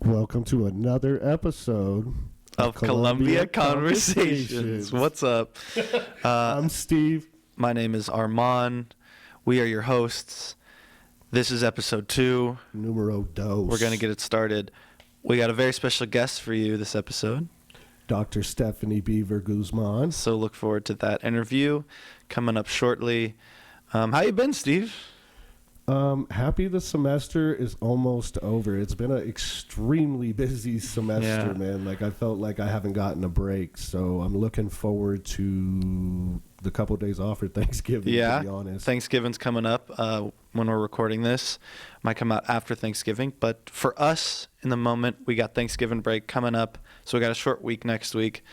Welcome to another episode of Columbia Conversations. What's up? I'm Steve. My name is Arman. We are your hosts. This is episode 2. Numero dos. We're going to get it started. We got a very special guest for you this episode. Dr. Stephanie Beaver Guzman. So look forward to that interview coming up shortly. How you been, Steve? Happy the semester is almost over. It's been an extremely busy semester, man. Like, I felt like I haven't gotten a break, so I'm looking forward to the couple days off for Thanksgiving, to be honest. Thanksgiving's coming up when we're recording this. Might come out after Thanksgiving, but for us, in the moment, we got Thanksgiving break coming up, so we got a short week next week.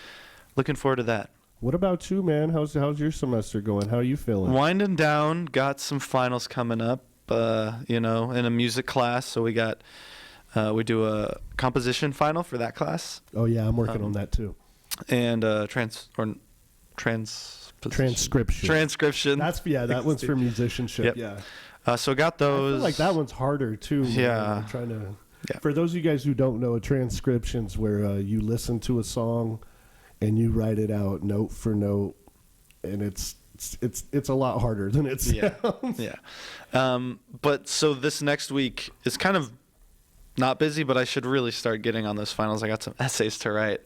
Looking forward to that. What about you, man? How's your semester going? How are you feeling? Winding down. Got some finals coming up. In a music class, so we do a composition final for that class. Oh yeah, I'm working on that too. And transcription. That one's for musicianship. Yep. Yeah. So got those. I feel like that one's harder too. Yeah. I'm trying to. Yeah. For those of you guys who don't know, a transcription's where you listen to a song and you write it out note for note, and it's a lot harder than it sounds. Yeah. But so this next week is kind of not busy, but I should really start getting on those finals. I got some essays to write.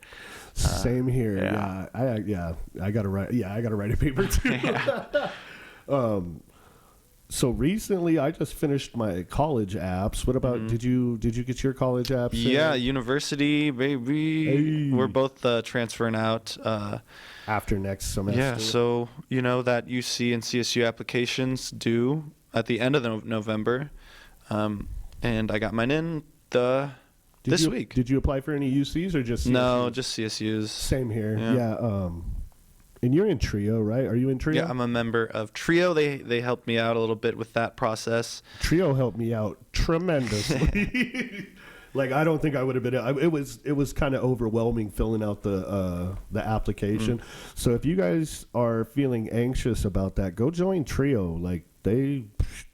Same here. Yeah. I gotta write a paper too. So recently I just finished my college apps. What about did you get your college apps? Yeah, university, baby. Hey. We're both transferring out after next semester. Yeah, so that UC and CSU applications due at the end of November, and I got mine in this week. Did you apply for any UCs or just CSUs? No, just CSUs. Same here. Yeah. And you're in Trio, right? Are you in Trio? Yeah, I'm a member of Trio. They helped me out a little bit with that process. Trio helped me out tremendously. Like, I don't think I would have been. It was kind of overwhelming filling out the application. So if you guys are feeling anxious about that, go join Trio. Like, they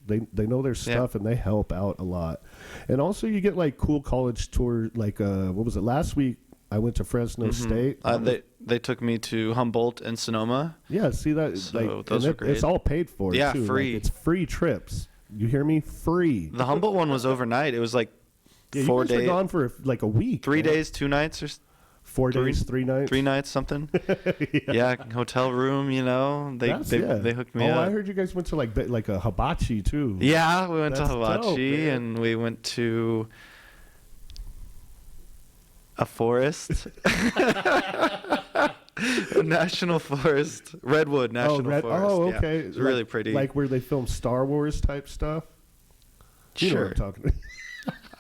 know their stuff and they help out a lot. And also you get like cool college tour. Like what was it last week? I went to Fresno State. They took me to Humboldt and Sonoma. Yeah, see that? So those are great. It's all paid for. Yeah, too. free. Like, it's free trips. You hear me? Free. The Humboldt one was overnight. It was like 4 days. You guys were gone for like a week. 3 days, 2 nights, or 4 days, 3 nights. 3 nights, something. Yeah, hotel room. They hooked me up. Oh, I heard you guys went to like a hibachi too. Yeah, we went to hibachi, and we went to a forest. A national forest. Redwood National Forest. Oh, okay. Yeah, it's really pretty. Like where they film Star Wars type stuff? You know what I'm talking about.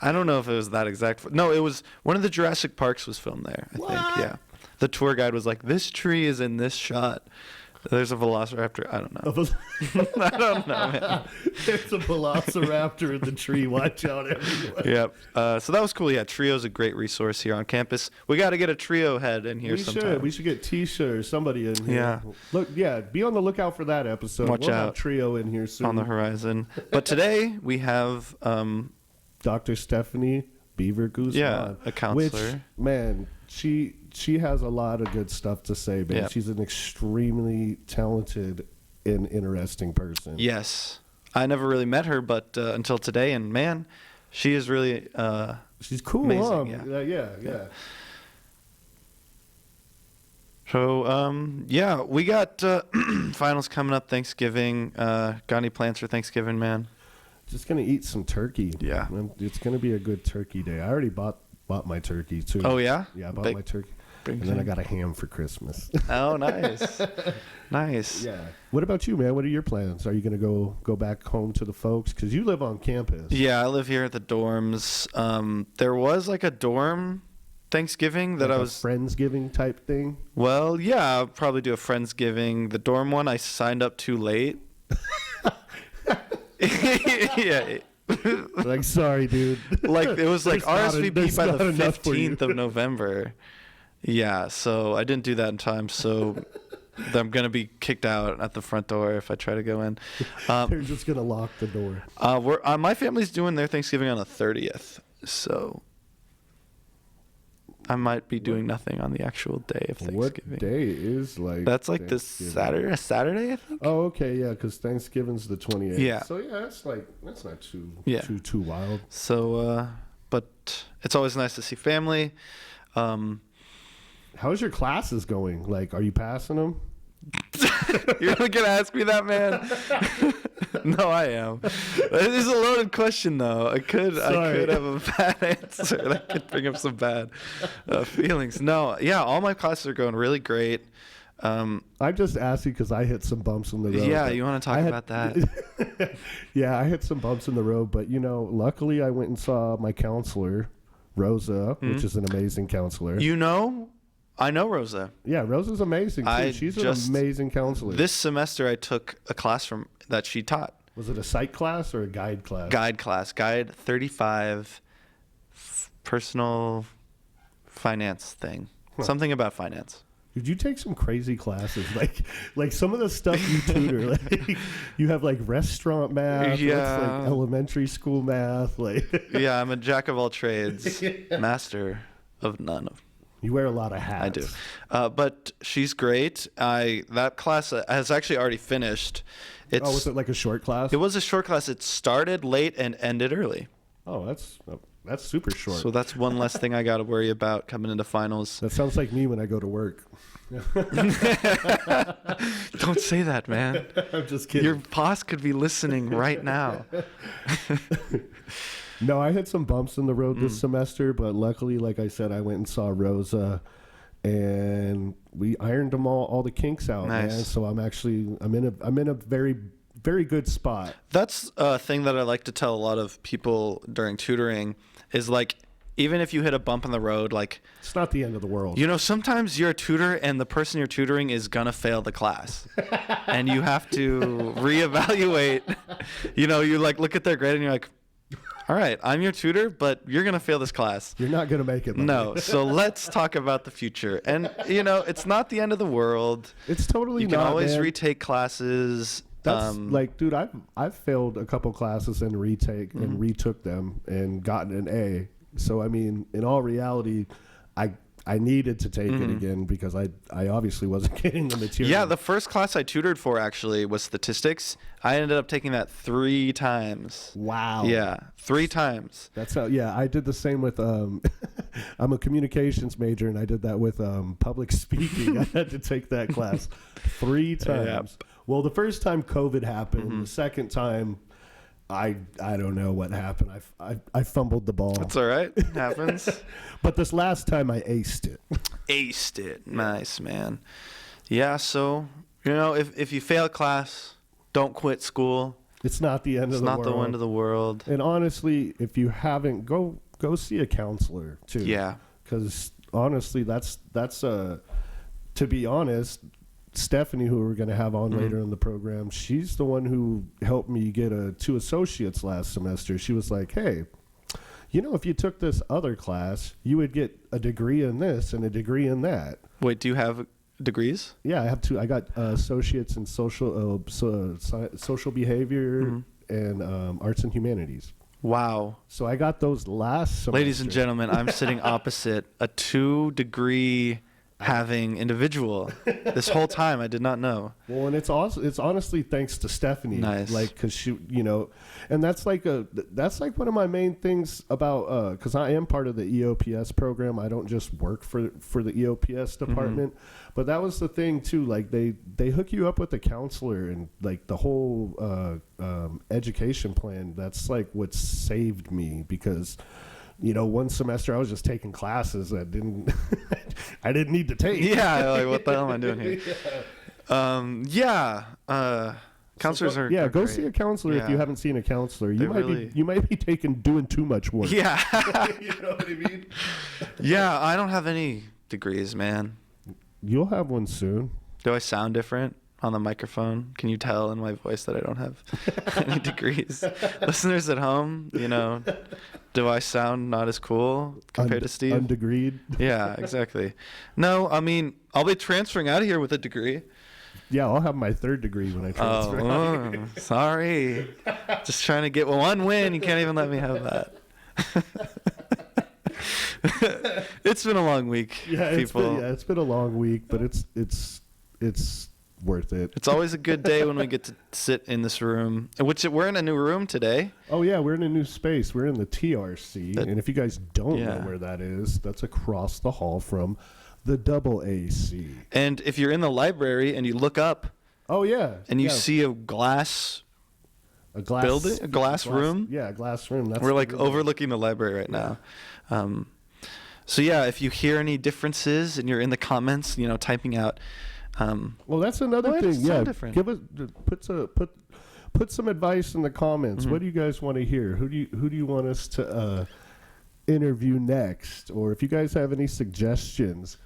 I don't know if it was that exact. No, it was one of the Jurassic Parks was filmed there, I think. Yeah. The tour guide was like, this tree is in this shot. There's a velociraptor. I don't know. I don't know, man. There's a velociraptor in the tree. Watch out, everyone. Yep. So that was cool. Yeah, Trio's a great resource here on campus. We got to get a Trio head in here sometime. We should get Tisha or somebody in here. Yeah. Look, be on the lookout for that episode. Watch out. Have Trio in here soon. On the horizon. But today we have Dr. Stephanie Beaver Guzman. Yeah, a counselor. Which, man, she has a lot of good stuff to say, man. Yep. She's an extremely talented and interesting person. Yes. I never really met her, but until today, and man, she is really she's cool, amazing. Huh? Yeah. So, we got finals coming up, Thanksgiving. Got any plans for Thanksgiving, man? Just going to eat some turkey. Yeah. It's going to be a good turkey day. I already bought my turkey, too. Oh, yeah? Yeah, I bought my turkey. And then I got a ham for Christmas. Oh, nice. Nice. Yeah. What about you, man? What are your plans? Are you going to go back home to the folks? Because you live on campus. Yeah, I live here at the dorms. There was like a dorm Thanksgiving that like I was... a Friendsgiving type thing? Well, yeah, I'll probably do a Friendsgiving. The dorm one, I signed up too late. Yeah. Like, sorry, dude. Like, it was like RSVP by the 15th of November. Yeah, so I didn't do that in time, so I'm going to be kicked out at the front door if I try to go in. They're just going to lock the door. My family's doing their Thanksgiving on the 30th, so I might be doing nothing on the actual day of Thanksgiving. What day is like? That's like this Saturday, I think. Oh, okay, yeah, because Thanksgiving's the 28th. Yeah. So yeah, that's not too wild. So, but it's always nice to see family. How's your classes going? Like, are you passing them? You're not gonna ask me that, man. No, I am. It is a loaded question, though. I could have a bad answer. That could bring up some bad feelings. No, yeah, all my classes are going really great. I'm just asking because I hit some bumps in the road. Yeah, you want to talk about that? Yeah, I hit some bumps in the road, but luckily I went and saw my counselor, Rosa, which is an amazing counselor. I know Rosa. Yeah, Rosa's amazing too. She's an amazing counselor. This semester I took a class that she taught. Was it a psych class or a guide class? Guide 35 personal finance thing. Something about finance. Did you take some crazy classes? Like some of the stuff you tutor, like you have like restaurant math, yeah, like elementary school math, like yeah, I'm a jack of all trades, master of none. You wear a lot of hats. I do. But she's great. That class has actually already finished. Was it like a short class? It was a short class. It started late and ended early. Oh, that's super short. So that's one less thing I got to worry about coming into finals. That sounds like me when I go to work. Don't say that, man. I'm just kidding. Your boss could be listening right now. No, I had some bumps in the road this semester, but luckily, like I said, I went and saw Rosa, and we ironed them all the kinks out, nice. Man. So I'm in a very, very good spot. That's a thing that I like to tell a lot of people during tutoring is like, even if you hit a bump in the road, like it's not the end of the world. Sometimes you're a tutor and the person you're tutoring is gonna fail the class, and you have to reevaluate. You like look at their grade and you're like, all right, I'm your tutor, but you're going to fail this class. You're not going to make it. No, so let's talk about the future. And, it's not the end of the world. It's totally not, You can always man. retake classes. That's dude, I've failed a couple classes and and retook them and gotten an A. So, I mean, in all reality, I needed to take it again because I obviously wasn't getting the material. Yeah, the first class I tutored for actually was statistics. I ended up taking that 3 times. Wow. Yeah, 3 times. That's how. Yeah, I did the same with. I'm a communications major, and I did that with public speaking. I had to take that class 3 times. Yeah. Well, the first time COVID happened. The second time, I don't know what happened. I fumbled the ball. That's all right. It happens. But this last time I aced it. Aced it. Nice, man. Yeah, so, if you fail class, don't quit school. It's not the end of the world. It's not the end of the world. And honestly, if you haven't, go see a counselor too. Yeah. Because honestly, that's to be honest, Stephanie, who we're going to have on later in the program, she's the one who helped me get 2 associates last semester. She was like, hey, if you took this other class, you would get a degree in this and a degree in that. Wait, do you have degrees? Yeah, I have 2. I got associates in social behavior and arts and humanities. Wow. So I got those last semester. Ladies and gentlemen, I'm sitting opposite a 2-degree having individual. This whole time I did not know. Well, and it's honestly thanks to Stephanie. Nice. Like, cause she, and that's like one of my main things about, cause I am part of the EOPS program. I don't just work for the EOPS department, but that was the thing too. Like they hook you up with a counselor and like the whole, education plan. That's like what saved me because, one semester I was just taking classes that I didn't need to take. Yeah, like what the hell am I doing here? Counselors are go great. see a counselor if you haven't seen a counselor. You might be doing too much work. Yeah. You know what I mean? Yeah, I don't have any degrees, man. You'll have one soon. Do I sound different on the microphone? Can you tell in my voice that I don't have any degrees? Listeners at home, do I sound not as cool compared to Steve? Undegreed. Yeah, exactly. No, I mean, I'll be transferring out of here with a degree. Yeah, I'll have my 3rd degree when I transfer. Oh, sorry. Just trying to get one win. You can't even let me have that. It's been a long week, people. It's been a long week, but it's worth it. It's always a good day when we get to sit in this room, which we're in a new room today. Oh yeah, we're in a new space. We're in the TRC, and if you guys don't know where that is, that's across the hall from the double AC. And if you're in the library and you look up, and you see a glass building, a glass room. Yeah, a glass room. That's we're like overlooking the library right now. So yeah, if you hear any differences and you're in the comments, typing out. Well, that's another thing. Yeah, different. Give us put some advice in the comments. What do you guys want to hear? Who do you want us to interview next? Or if you guys have any suggestions.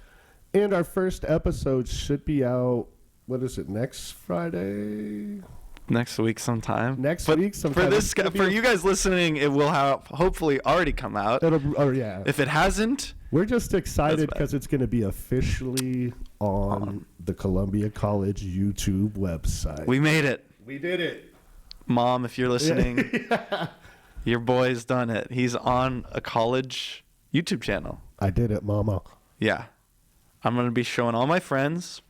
And our first episode should be out. What is it? Next Friday. Next week sometime. For you guys listening, it will have hopefully already come out. If it hasn't, we're just excited because it's going to be officially on the Columbia College YouTube website. We made it. We did it. Mom, if you're listening, your boy's done it. He's on a college YouTube channel. I did it, Mama. Yeah. I'm going to be showing all my friends,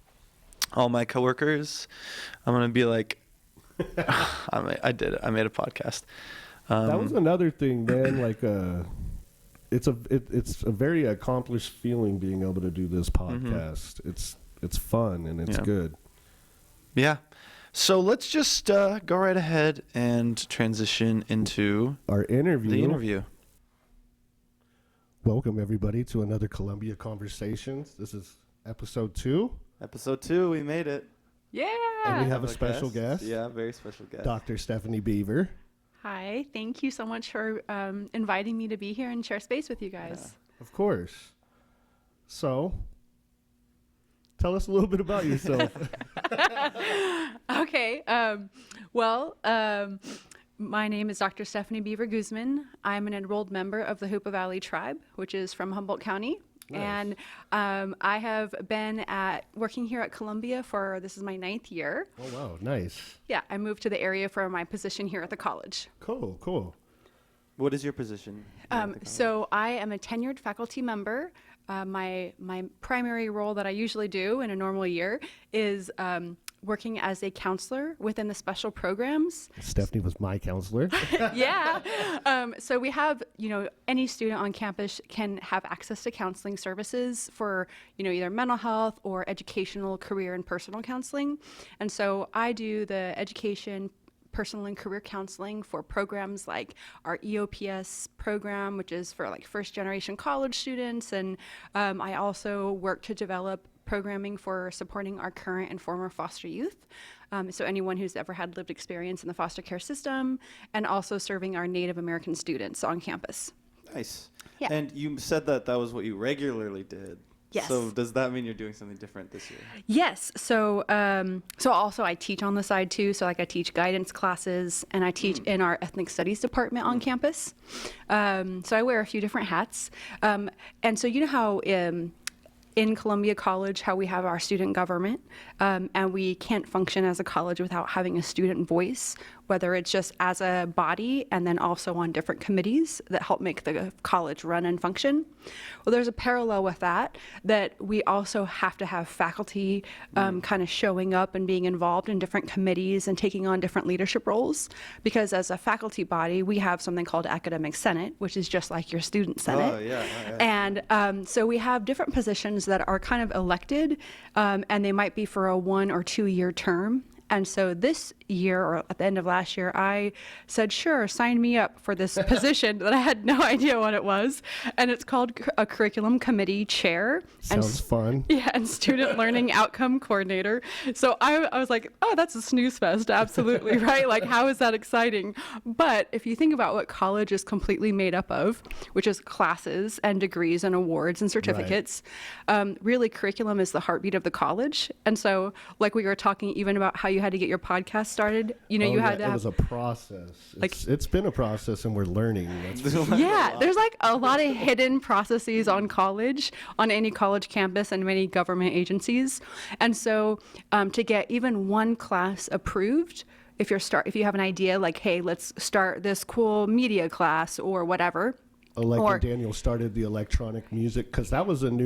all my coworkers. I'm going to be like, I did it. I made a podcast. That was another thing, man. Like, it's a very accomplished feeling being able to do this podcast. It's fun and it's good. Yeah. So let's just go right ahead and transition into our interview. The interview. Welcome everybody to another Columbia Conversations. This is episode 2. Episode 2. We made it. Yeah. And we have a special guest. Yeah, very special guest. Dr. Stephanie Beaver. Hi. Thank you so much for inviting me to be here and share space with you guys. Yeah, of course. So, tell us a little bit about yourself. Okay. My name is Dr. Stephanie Beaver Guzman. I'm an enrolled member of the Hoopa Valley Tribe, which is from Humboldt County. Nice. And I have been working here at Columbia this is my 9th year. Oh, wow. Nice. Yeah, I moved to the area for my position here at the college. Cool. What is your position? So I am a tenured faculty member. My primary role that I usually do in a normal year is working as a counselor within the special programs. Stephanie was my counselor. Yeah. So we have, any student on campus can have access to counseling services for, either mental health or educational, career, and personal counseling. And so I do the education, personal and career counseling for programs like our EOPS program, which is for like first generation college students. And I also work to develop programming for supporting our current and former foster youth. So anyone who's ever had lived experience in the foster care system, and also serving our Native American students on campus. Nice. Yeah. And you said that was what you regularly did. Yes. So does that mean you're doing something different this year? Yes. So also I teach on the side too. So like I teach guidance classes, and I teach in our ethnic studies department on campus. So I wear a few different hats. And so you know how in Columbia College, how we have our student government, and we can't function as a college without having a student voice, whether it's just as a body and then also on different committees that help make the college run and function. Well, there's a parallel with that we also have to have faculty kind of showing up and being involved in different committees and taking on different leadership roles, because as a faculty body, we have something called Academic Senate, which is just like your Student Senate. Oh, yeah. And so we have different positions that are kind of elected, and they might be for a 1 or 2 year term. And so this year, or at the end of last year, I said, sure, sign me up for this position that I had no idea what it was. And it's called a curriculum committee chair. Sounds fun. Yeah, and student learning outcome coordinator. So I was like, oh, that's a snooze fest. Absolutely, right? Like, how is that exciting? But if you think about what college is completely made up of, which is classes and degrees and awards and certificates, really curriculum is the heartbeat of the college. And so like we were talking even about how you had to get your podcast started, you had to have... It was a process. It's been a process, and we're learning. Yeah, there's like a lot of hidden processes on college, on any college campus and many government agencies. And so to get even one class approved, if you have an idea like, hey, let's start this cool media class or whatever, Like Or- when Daniel started the electronic music, because that was a brand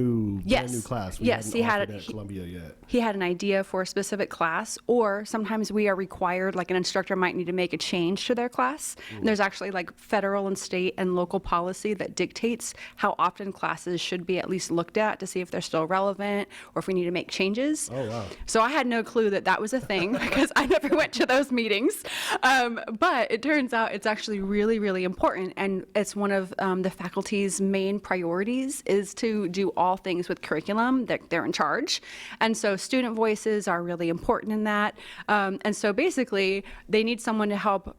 new class. We Yes, hadn't offered at Columbia yet. He had an idea for a specific class, or sometimes we are required, like an instructor might need to make a change to their class. And there's actually like federal and state and local policy that dictates how often classes should be at least looked at to see if they're still relevant or if we need to make changes. Oh, wow. So I had no clue that that was a thing because I never went to those meetings. But it turns out it's actually really, really important. And it's one of the faculty's main priorities is to do all things with curriculum. They're in charge. And so student voices are really important in that. And so basically, they need someone to help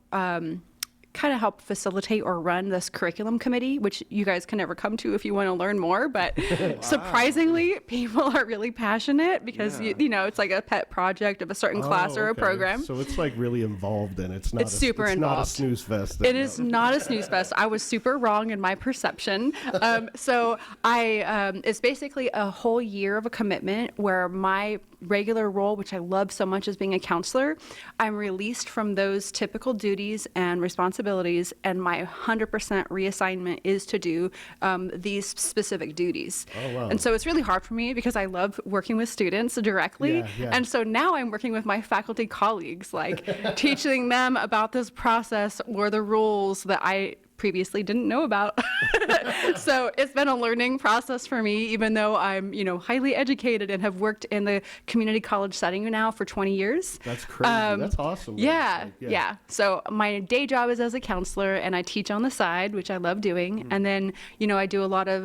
kind of help facilitate or run this curriculum committee, which you guys can never come to if you want to learn more. But surprisingly, people are really passionate because, you know, it's like a pet project of a certain class or a program. So it's like really involved in it. It's not It's super it's involved. not a snooze fest. It is not a snooze fest. I was super wrong in my perception. So it's basically a whole year of a commitment where my regular role, which I love so much as being a counselor, I'm released from those typical duties and responsibilities, and my 100% reassignment is to do these specific duties. Oh, wow. And so it's really hard for me because I love working with students directly. Yeah. And so now I'm working with my faculty colleagues, like teaching them about this process or the rules that I previously didn't know about. So it's been a learning process for me, even though I'm, you know, highly educated and have worked in the community college setting now for 20 years. That's crazy. That's awesome. Yeah, Like, yeah. So my day job is as a counselor, and I teach on the side, which I love doing. And then, you know, I do a lot of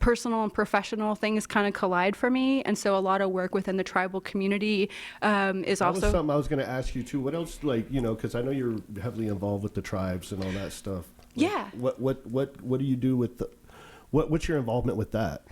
personal and professional things kind of collide for me. And so a lot of work within the tribal community is That was also... something I was going to ask you too. What else, like, you know, because I know you're heavily involved with the tribes and all that stuff. Like, Yeah. What do you do with the? What's your involvement with that?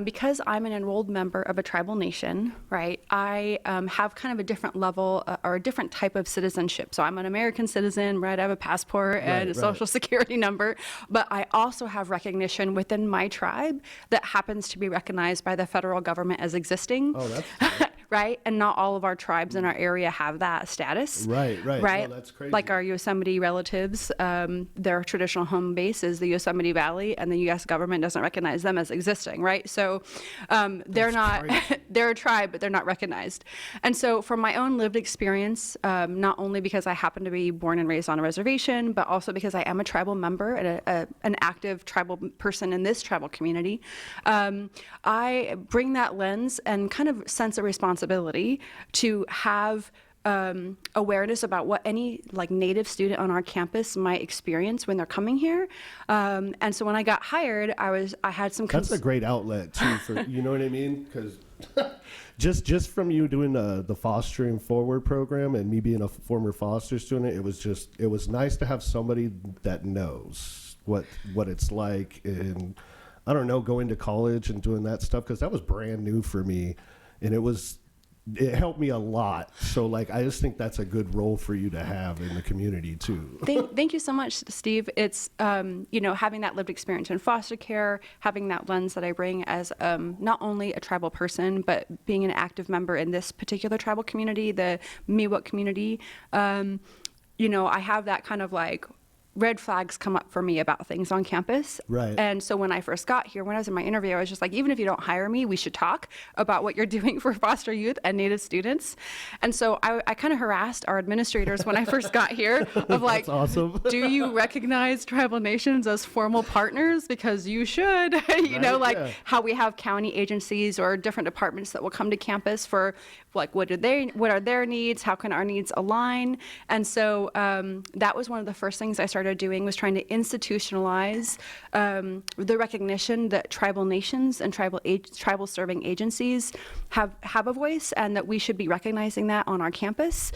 Because I'm an enrolled member of a tribal nation, right, I have kind of a different level or a different type of citizenship. So I'm an American citizen, right? I have a passport and a social security number, but I also have recognition within my tribe that happens to be recognized by the federal government as existing. Oh, that's Right? And not all of our tribes in our area have that status. Right. Right? No, that's crazy. Like our Yosemite relatives, their traditional home base is the Yosemite Valley, and the U.S. government doesn't recognize them as existing, right? So they're not, they're a tribe, but they're not recognized. And so from my own lived experience, not only because I happen to be born and raised on a reservation, but also because I am a tribal member and an active tribal person in this tribal community, I bring that lens and kind of sense a responsibility to have awareness about what any like native student on our campus might experience when they're coming here. And so when I got hired, I had some... That's a great outlet too for, you know what I mean? Because just from you doing the Fostering Forward program and me being a former foster student, it was nice to have somebody that knows what it's like. And I don't know, going to college and doing that stuff, because that was brand new for me, and it helped me a lot. So like, I just think that's a good role for you to have in the community too. Thank you so much, Steve. It's, you know, having that lived experience in foster care, having that lens that I bring as not only a tribal person, but being an active member in this particular tribal community, the Miwok community. You know, I have that kind of like red flags come up for me about things on campus. Right. And so when I first got here, when I was in my interview, I was just like, even if you don't hire me, we should talk about what you're doing for foster youth and Native students. And so I kind of harassed our administrators when I first got here of like, That's awesome. do you recognize tribal nations as formal partners? Because you should, you know, like how we have county agencies or different departments that will come to campus for like, what are their needs? How can our needs align? And so that was one of the first things I started doing, was trying to institutionalize the recognition that tribal nations and tribal serving agencies have a voice, and that we should be recognizing that on our campus,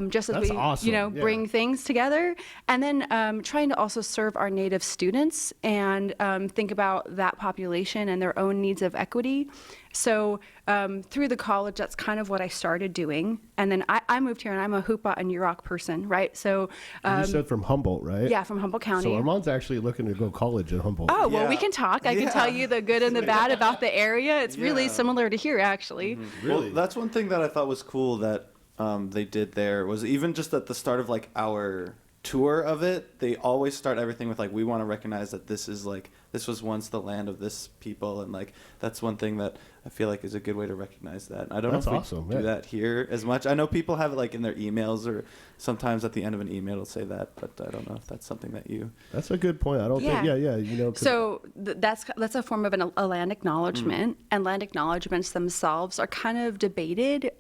just as That's we, awesome. you know, bring things together. And then trying to also serve our Native students and think about that population and their own needs of equity. So through the college, that's kind of what I started doing. And then I moved here, and I'm a Hoopa and Yurok person, right? So you said from Humboldt, right? yeah, from Humboldt County. So Arman's actually looking to go college at Humboldt. Oh, well, we Yeah. can talk. I can tell you the good and the bad about the area. It's really Yeah. similar to here, actually. Really? Well, that's one thing that I thought was cool that they did there, was even just at the start of like our tour of it, they always start everything with like, we want to recognize that this was once the land of this people, and like that's one thing that I feel like is a good way to recognize that. I don't know if we do that here as much. I know people have it like in their emails, or sometimes at the end of an email it'll say that, but I don't know if that's something that you. That's a good point. I don't think. Yeah. So that's a form of a land acknowledgement, and land acknowledgements themselves are kind of debated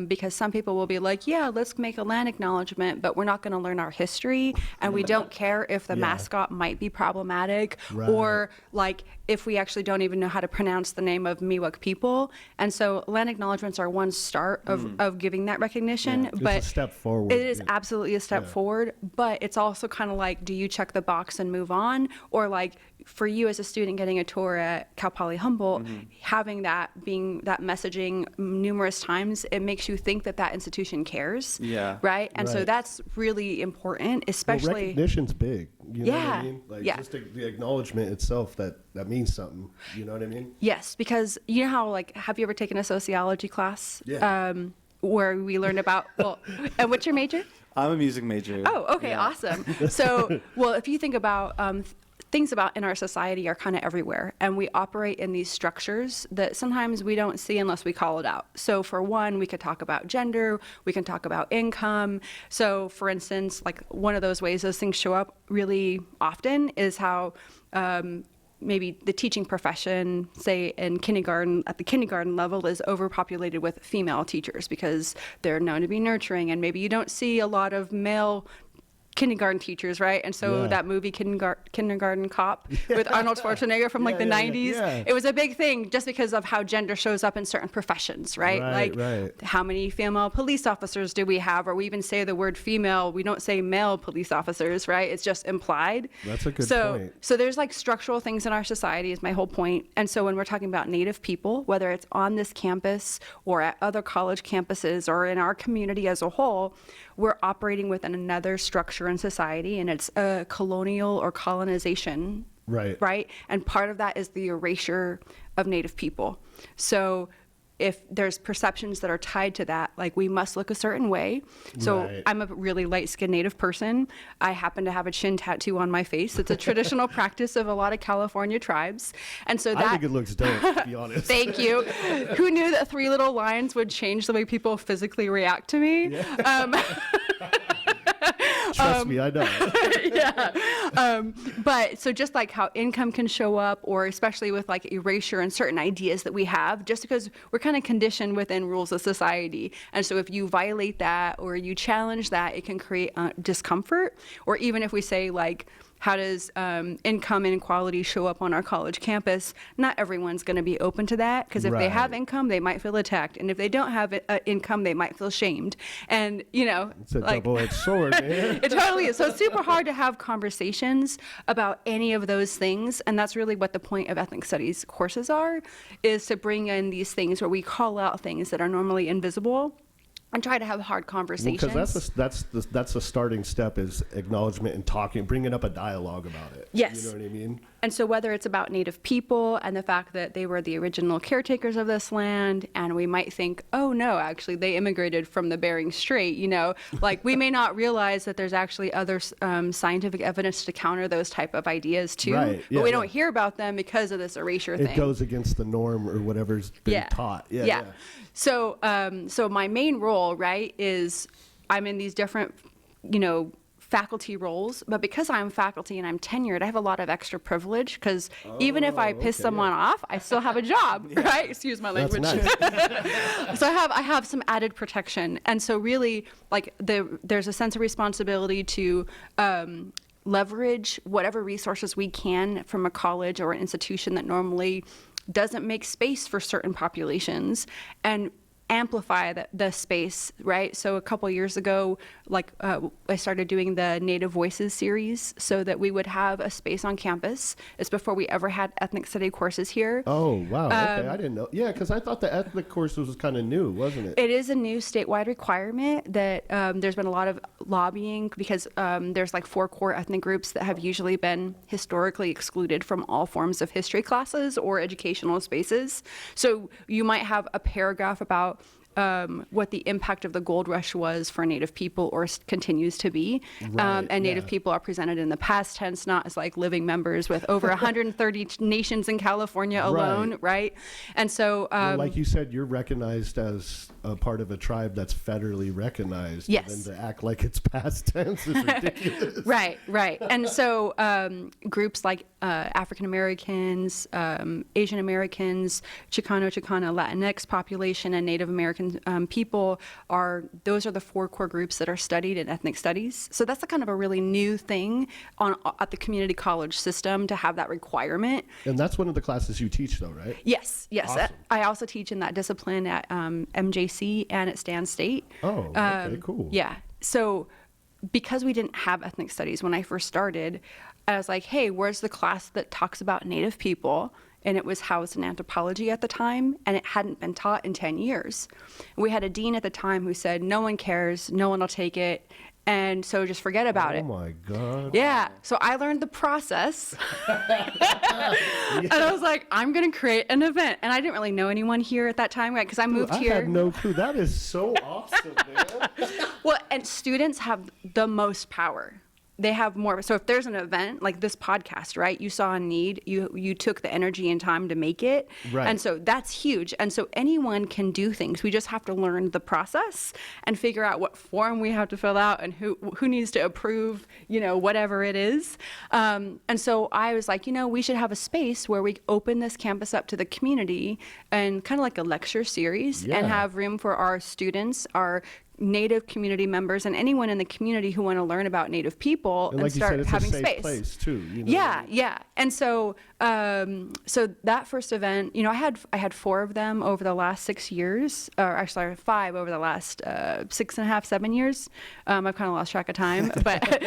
because some people will be like, yeah, let's make a land acknowledgement, but we're not going to learn our history, and we don't care if the mascot might be problematic, or like if we actually don't even know how to pronounce the name of Miwok people. And so land acknowledgements are one start of giving that recognition. But it's a step forward. It is absolutely a step forward, but it's also kind of like, do you check the box and move on? Or like for you as a student getting a tour at Cal Poly Humboldt, having that messaging numerous times, it makes you think that institution cares. Yeah. Right? And so that's really important, especially. Well, recognition's big. You know what I mean? Like just the acknowledgement itself that means something. You know what I mean? Yes, because you know how, like, have you ever taken a sociology class? Yeah. Where we learn about, and what's your major? I'm a music major. Oh, okay, awesome. So, well, if you think about things about in our society are kind of everywhere, and we operate in these structures that sometimes we don't see unless we call it out. So for one, we could talk about gender, we can talk about income. So for instance, like one of those ways those things show up really often is how maybe the teaching profession, say in kindergarten, at the kindergarten level, is overpopulated with female teachers because they're known to be nurturing, and maybe you don't see a lot of male kindergarten teachers, right? And so that movie Kindergarten Cop with Arnold Schwarzenegger from like the 90s, it was a big thing just because of how gender shows up in certain professions, right? How many female police officers do we have? Or we even say the word female, we don't say male police officers, right? It's just implied. That's a good point. So there's like structural things in our society is my whole point. And so when we're talking about Native people, whether it's on this campus or at other college campuses or in our community as a whole, we're operating within another structure in society, and it's a colonial or colonization, right? And part of that is the erasure of Native people. So if there's perceptions that are tied to that, like we must look a certain way. So I'm a really light-skinned Native person. I happen to have a chin tattoo on my face. It's a traditional practice of a lot of California tribes. And so that, I think it looks dope, to be honest. Thank you. Who knew that 3 little lines would change the way people physically react to me? Trust me, I know. But so just like how income can show up, or especially with like erasure and certain ideas that we have, just because we're kind of conditioned within rules of society. And so if you violate that or you challenge that, it can create discomfort. Or even if we say like, how does income inequality show up on our college campus? Not everyone's going to be open to that, because if they have income, they might feel attacked. And if they don't have income, they might feel shamed. And, you know, it's a double-edged sword, man. It totally is. So it's super hard to have conversations about any of those things. And that's really what the point of ethnic studies courses are, is to bring in these things where we call out things that are normally invisible and try to have hard conversations. Because that's the starting step, is acknowledgement and talking, bringing up a dialogue about it. Yes. You know what I mean? And so whether it's about Native people and the fact that they were the original caretakers of this land, and we might think, oh no, actually they immigrated from the Bering Strait, you know, like we may not realize that there's actually other scientific evidence to counter those type of ideas too, but we don't hear about them because of this erasure thing. It goes against the norm or whatever's been taught. Yeah. So, so my main role, right, is I'm in these different, you know, faculty roles, but because I'm faculty and I'm tenured, I have a lot of extra privilege, because even if I piss someone off, I still have a job, right? Excuse my language. That's nice. So I have some added protection. And so really, like, there's a sense of responsibility to leverage whatever resources we can from a college or an institution that normally doesn't make space for certain populations, and amplify the space, right? So a couple years ago, like I started doing the Native Voices series so that we would have a space on campus. It's before we ever had ethnic study courses here. Oh, wow. Okay, I didn't know. Yeah, because I thought the ethnic courses was kind of new, wasn't it? It is a new statewide requirement that there's been a lot of lobbying, because there's like 4 core ethnic groups that have usually been historically excluded from all forms of history classes or educational spaces. So you might have a paragraph about what the impact of the gold rush was for Native people, or continues to be. Right, And Native yeah. people are presented in the past tense, not as like living members with over 130 nations in California alone, right? And so, Well, like you said, you're recognized as a part of a tribe that's federally recognized. Yes. And then to act like it's past tense is ridiculous. Right. And so groups like African Americans, Asian Americans, Chicana, Latinx population, and Native American people those are the 4 core groups that are studied in ethnic studies. So that's a kind of a really new thing at the community college system, to have that requirement. And that's one of the classes you teach, though, right? Yes. Awesome. I also teach in that discipline at MJC and at Stan State. Oh, okay, cool. Yeah. So because we didn't have ethnic studies when I first started, I was like, hey, where's the class that talks about Native people? And it was housed in anthropology at the time, and it hadn't been taught in 10 years. We had a dean at the time who said, no one cares, no one will take it, and so just forget about it. Oh my God. Yeah. So I learned the process. And I was like, I'm going to create an event. And I didn't really know anyone here at that time, right? Because I moved here. I had no clue. That is so awesome, man. Well, and students have the most power. They have more. So if there's an event like this podcast, right? You saw a need, you took the energy and time to make it. Right. And so that's huge. And so anyone can do things. We just have to learn the process and figure out what form we have to fill out and who needs to approve, whatever it is. And so I was like, we should have a space where we open this campus up to the community, and kind of like a lecture series, and have room for our students, our Native community members, and anyone in the community who want to learn about Native people, and like start you said, it's having a safe space. place too. Yeah. And so, so that first event, I had 4 of them over the last 6 years, or actually 5 over the last 6.5, 7 years. I've kind of lost track of time, but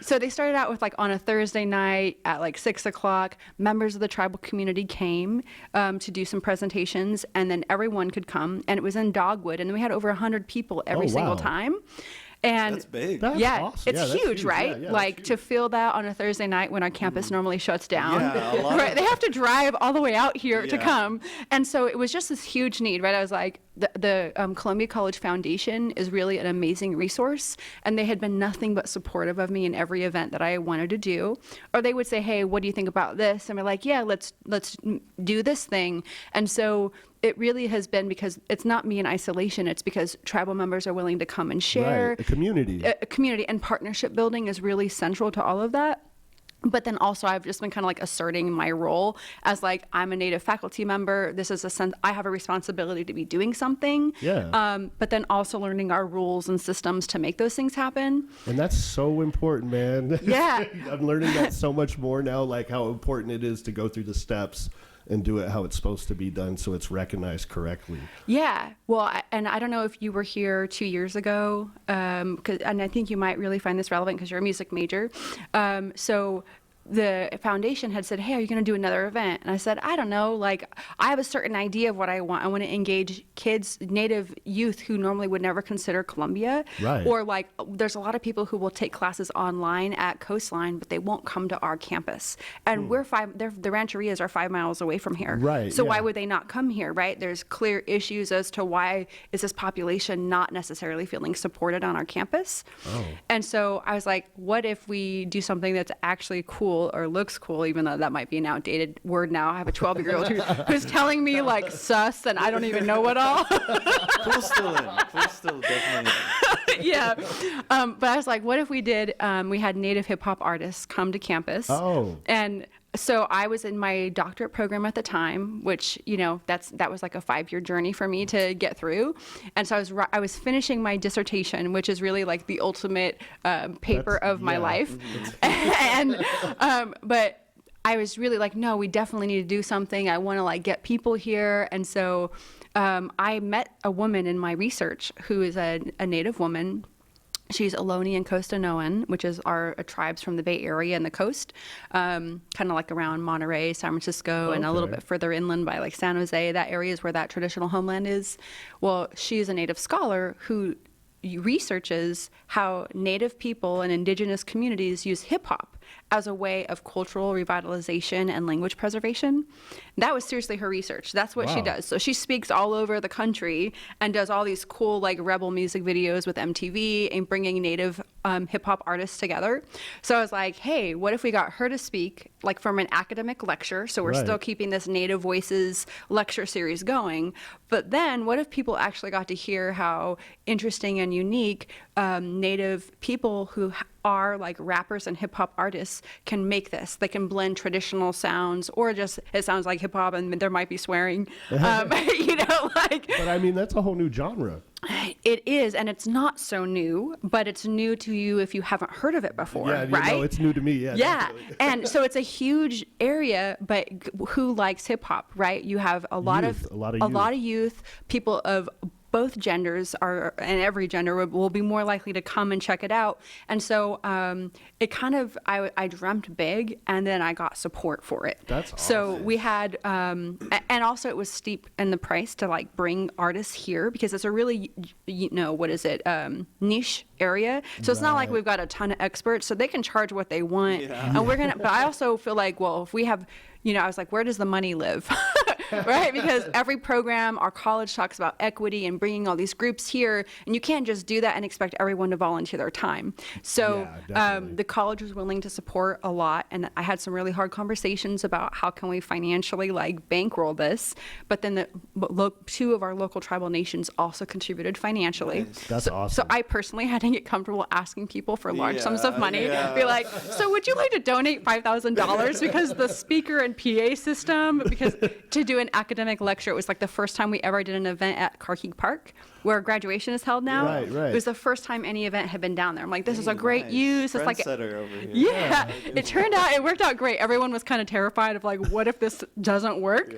so they started out with like on a Thursday night at like 6 o'clock. Members of the tribal community came to do some presentations, and then everyone could come, and it was in Dogwood, and then we had over 100 people every single time. And That's big. That's yeah, awesome. it's Yeah, that's huge, right? Yeah, like that's to feel that on a Thursday night when our campus normally shuts down. Yeah, a lot right? of- They have to drive all the way out here to Yeah. come. And so it was just this huge need, right? I was like, the Columbia College Foundation is really an amazing resource, and they had been nothing but supportive of me in every event that I wanted to do. Or they would say, hey, what do you think about this? And we're like, yeah, let's do this thing. And so it really has been, because it's not me in isolation. It's because tribal members are willing to come and share. Right. A community. A community, and partnership building is really central to all of that. But then also I've just been kind of like asserting my role as like, I'm a Native faculty member. This is a sense I have a responsibility to be doing something. Yeah. But then also learning our rules and systems to make those things happen. And that's so important, man. Yeah. I'm learning that so much more now, like how important it is to go through the steps and do it how it's supposed to be done, so it's recognized correctly. Yeah. Well, and I don't know if you were here 2 years ago, and I think you might really find this relevant because you're a music major. So the foundation had said, hey, are you going to do another event? And I said, I don't know. Like, I have a certain idea of what I want. I want to engage kids, Native youth who normally would never consider Columbia. Right. Or like, there's a lot of people who will take classes online at Coastline, but they won't come to our campus. And the rancherias are 5 miles away from here. Right, So why yeah. would they not come here, right? There's clear issues as to why is this population not necessarily feeling supported on our campus. Oh. And so I was like, what if we do something that's actually cool or looks cool, even though that might be an outdated word now. I have a 12-year-old who's telling me like sus, and I don't even know what all. Cool's still in. Cool's still definitely in. Yeah. But I was like, what if we did, we had Native hip hop artists come to campus. Oh. And so I was in my doctorate program at the time, which, that was like a 5-year journey for me to get through. And so I was finishing my dissertation, which is really like the ultimate paper of my life. And, but I was really like, no, we definitely need to do something. I want to like get people here. And so I met a woman in my research who is a Native woman. She's Ohlone and Costanoan, which is our tribes from the Bay Area and the coast, kind of like around Monterey, San Francisco, and a little bit further inland by like San Jose. That area is where that traditional homeland is. Well, she's a Native scholar who researches how Native people and indigenous communities use hip hop as a way of cultural revitalization and language preservation. That was seriously her research. That's what she Wow. does. So she speaks all over the country and does all these cool like rebel music videos with MTV and bringing native hip hop artists together. So I was like, hey, what if we got her to speak like from an academic lecture? So we're Right. still keeping this Native Voices lecture series going. But then what if people actually got to hear how interesting and unique Native people who are like rappers and hip hop artists can make this? They can blend traditional sounds, or just it sounds like hip hop and there might be swearing. You know, like But I mean, that's a whole new genre. it is, and it's not so new, but it's new to you if you haven't heard of it before, Yeah, right? no, it's new to me. Yeah, Yeah, definitely. and so it's a huge area, but who likes hip hop, right? You have a lot Youth, of a lot of youth, people of both genders are, and every gender will be more likely to come and check it out. And so it kind of, I dreamt big, and then I got support for it. That's So awesome. we had, and also it was steep in the price to like bring artists here because it's a really, what is it, niche area. So it's not like Right. we've got a ton of experts, so they can charge what they want. And we're going to, but I also feel like, well, if we have, I was like, where does the money live? Right? Because every program, our college talks about equity and bringing all these groups here, and you can't just do that and expect everyone to volunteer their time. So Yeah, definitely. the college was willing to support a lot, and I had some really hard conversations about how can we financially like bankroll this. But then two of our local tribal nations also contributed financially. Nice. That's So awesome. I personally had to get comfortable asking people for large sums of Yeah, money. yeah. Be like, so would you like to donate $5,000 because the speaker and PA system, because to do an academic lecture, it was like the first time we ever did an event at Carkeek Park, where graduation is held now. Right, right. It was the first time any event had been down there. I'm like, this is a great Nice. use. It's like, Trendsetter over here. yeah, it worked out great. Everyone was kind of terrified of like, what if this doesn't work?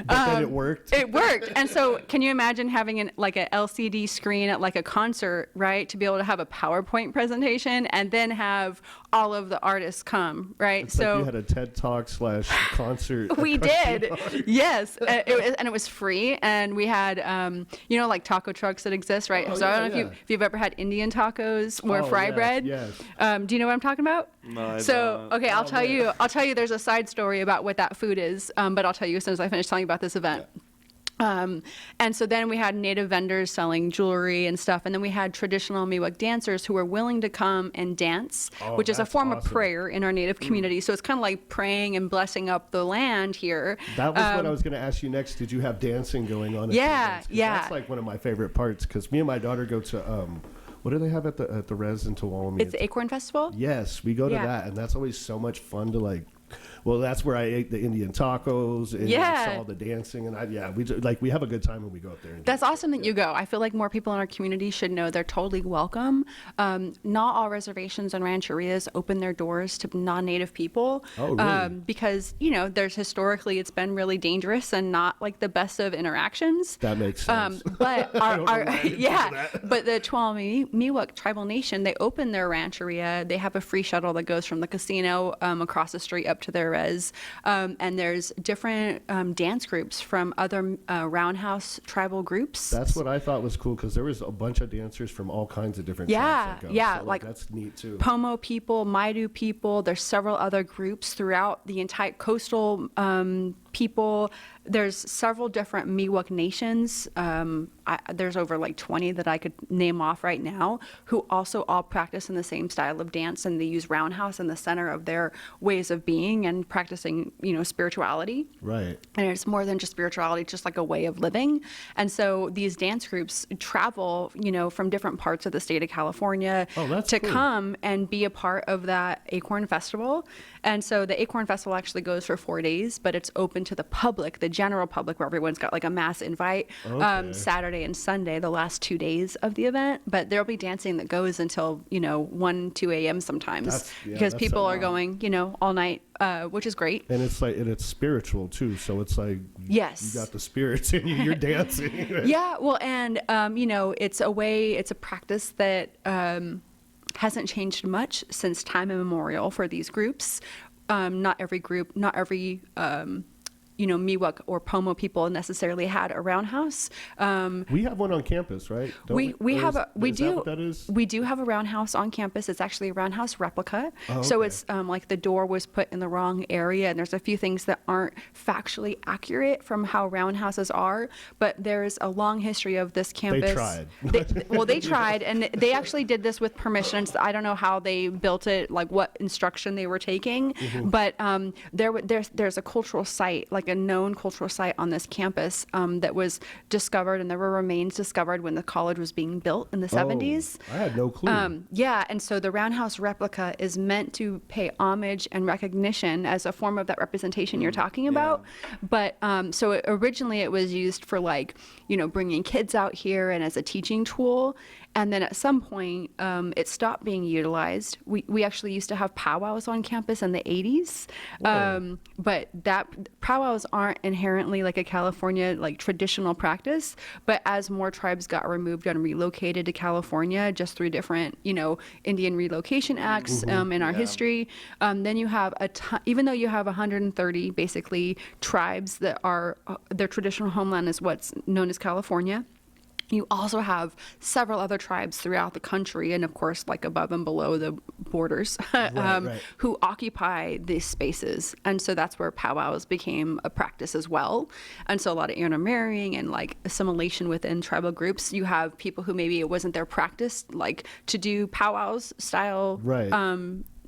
But then it worked. It worked. And so can you imagine having an like a LCD screen at like a concert, right? To be able to have a PowerPoint presentation and then have all of the artists come, right? It's like you had a TED Talk / concert. We did. Yes. And it was free. And we had, like taco trucks that exist, right? Oh, so I don't yeah, know if you've ever had Indian tacos or Oh, fry yes, bread. yes. Do you know what I'm talking about? No, I So, don't. okay, I'll tell you there's a side story about what that food is. But I'll tell you as soon as I finish telling you about this event. And so then we had native vendors selling jewelry and stuff. And then we had traditional Miwok dancers who were willing to come and dance, Oh, which is a that's form of awesome. prayer in our native community. So it's kind of like praying and blessing up the land here. That was what I was going to ask you next. Did you have dancing going on? At Yeah, the events? 'Cause yeah. That's like one of my favorite parts because me and my daughter go to what do they have at the res in Tuolumne? It's the Acorn Festival. Yes, we go to Yeah. that, and that's always so much fun to like. Well, that's where I ate the Indian tacos and Yeah. saw the dancing, and we have a good time when we go up there. And That's awesome that you go. I feel like more people in our community should know they're totally welcome. Not all reservations and rancherias open their doors to non-native people. Oh, really? Because, there's historically it's been really dangerous and not like the best of interactions. That makes sense. But I don't know why I didn't think of that. but the Tuolumne Miwok Tribal Nation, they open their rancheria. They have a free shuttle that goes from the casino across the street up to their res. And there's different dance groups from other roundhouse tribal groups. That's what I thought was cool because there was a bunch of dancers from all kinds of different Yeah, tribes that go. yeah, So, like that's neat too. Pomo people, Maidu people. There's several other groups throughout the entire coastal people. There's several different Miwok nations. There's over like 20 that I could name off right now who also all practice in the same style of dance, and they use roundhouse in the center of their ways of being and practicing, spirituality. Right. And it's more than just spirituality, it's just like a way of living. And so these dance groups travel, from different parts of the state of California Oh, that's to cool. come and be a part of that Acorn Festival. And so the Acorn Festival actually goes for 4 days, but it's open to the public, the general public, where everyone's got like a mass invite Okay. Saturday and Sunday, the last 2 days of the event. But there'll be dancing that goes until, 1, 2 a.m. sometimes because that's people so are long. going, all night, which is great. And it's spiritual too, so it's like Yes. you got the spirits in you. You're dancing. Yeah, well, and it's a practice that hasn't changed much since time immemorial for these groups. Not every group, not every Miwok or Pomo people necessarily had a roundhouse. We have one on campus, right? Don't We have a we is that do what that is? we do have a roundhouse on campus. It's actually a roundhouse replica. Oh, So okay. it's like the door was put in the wrong area, and there's a few things that aren't factually accurate from how roundhouses are. But there's a long history of this campus. tried. They tried, and they actually did this with permission. So I don't know how they built it, like what instruction they were taking, but there's a cultural site, like a known cultural site on this campus that was discovered, and there were remains discovered when the college was being built in the 70s. I had no clue. Yeah, and so the roundhouse replica is meant to pay homage and recognition as a form of that representation you're talking about. But so originally it was used for like, bringing kids out here and as a teaching tool. And then at some point, it stopped being utilized. We actually used to have powwows on campus in the 80s. But that powwows aren't inherently like a California like traditional practice. But as more tribes got removed and relocated to California, just through different, Indian relocation acts in our history, then you have even though you have 130 basically tribes that are their traditional homeland is what's known as California. You also have several other tribes throughout the country, and of course, like above and below the borders, Right. who occupy these spaces. And so that's where powwows became a practice as well. And so a lot of intermarrying and like assimilation within tribal groups. You have people who maybe it wasn't their practice, like to do powwows style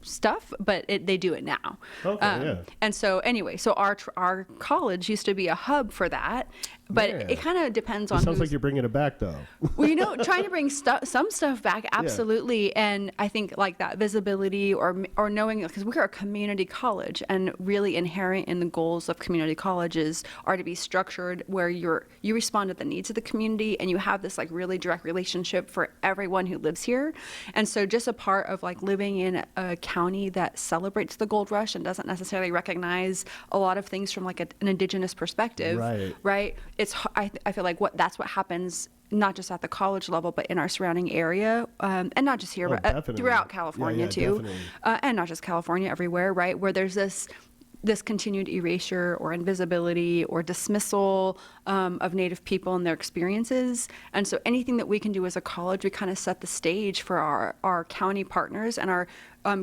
stuff, but they do it now. Okay, And so anyway, so our college used to be a hub for that, but it kind of depends on It sounds like who's, you're bringing it back, though. well, trying to bring some stuff back, absolutely. And I think like that visibility or knowing, because we're a community college, and really inherent in the goals of community colleges are to be structured where you respond to the needs of the community, and you have this like really direct relationship for everyone who lives here. And so just a part of like living in a county that celebrates the gold rush and doesn't necessarily recognize a lot of things from like an indigenous perspective, right? I feel like that's what happens not just at the college level, but in our surrounding area, and not just here, but throughout California too, and not just California, everywhere, right? Where there's this continued erasure or invisibility or dismissal of Native people and their experiences. And so anything that we can do as a college, we kind of set the stage for our county partners and our